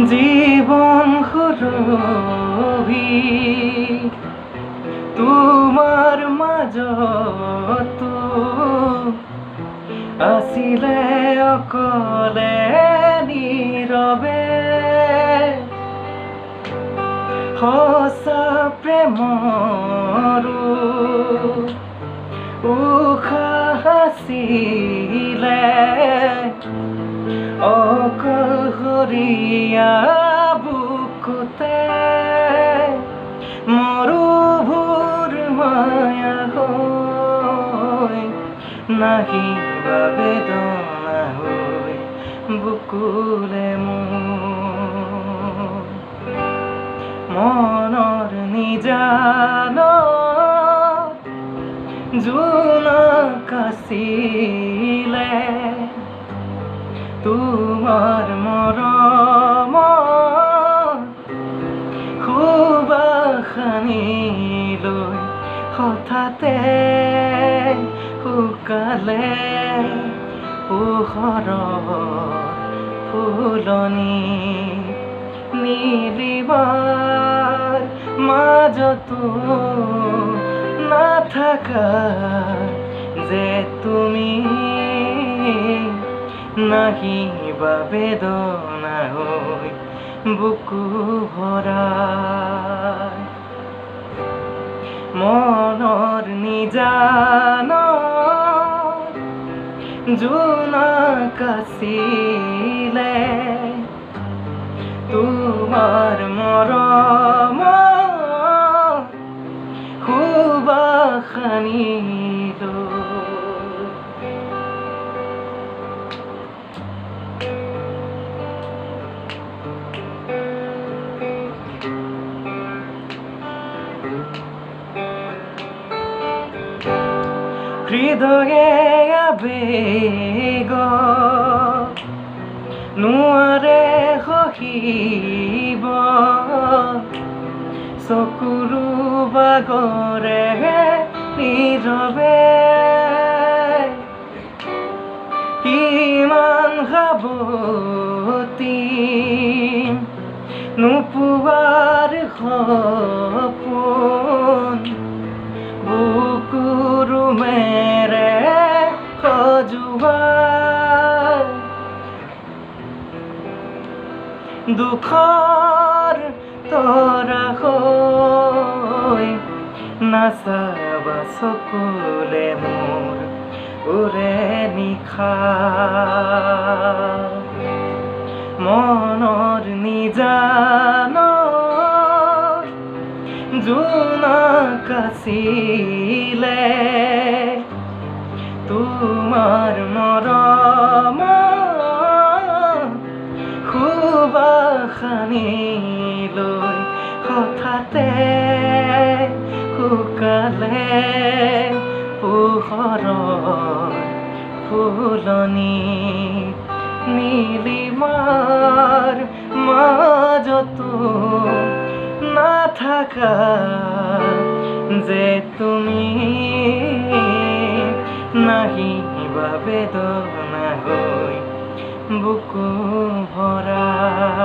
জীবন সুৰভি তোমাৰ মাজতো আছিলে অকলে নীৰৱে সঁচা প্ৰেমৰো উশাহ আছিলে অকলশৰীয়া বুকুতে মৰুভূৰ মায়া হৈ নাহিবা বেদনা হৈ বুকুলে মোৰ মনৰ নিজানত জোনাক আছিলে তোমাৰ মৰমত সুবাসনি লৈ হঠাতে শুকালে পোহৰৰ ফুলনি নীলিমাৰ মাজতো নাথাকা যে তুমি নাহিবা বেদনা হৈ বুকু ভৰাই মনৰ নিজানত জোনাক আছিলে তোমাৰ মৰমত সুবাসনি লৈ হৃদয়ে আবেগ নোৱাৰে সহিব চকুৰো বাগৰে নীৰৱে কিমান সাৱতি নোপোৱাৰ সপোন বুকুৰো মেৰে সজোৱা দুখৰ তৰা হৈ নাচাবা চকুলে মোৰ উৰে নিশা মনৰ নিজানত জোনাক আছিলে তোমাৰ মৰমত সুবাসনি লৈ হঠাতে শুকালে পোহৰৰ ফুলনি নীলিমাৰ মাজতো নাথাকা যে তুমি নাহিবা বেদনা হৈ বুকু ভৰাই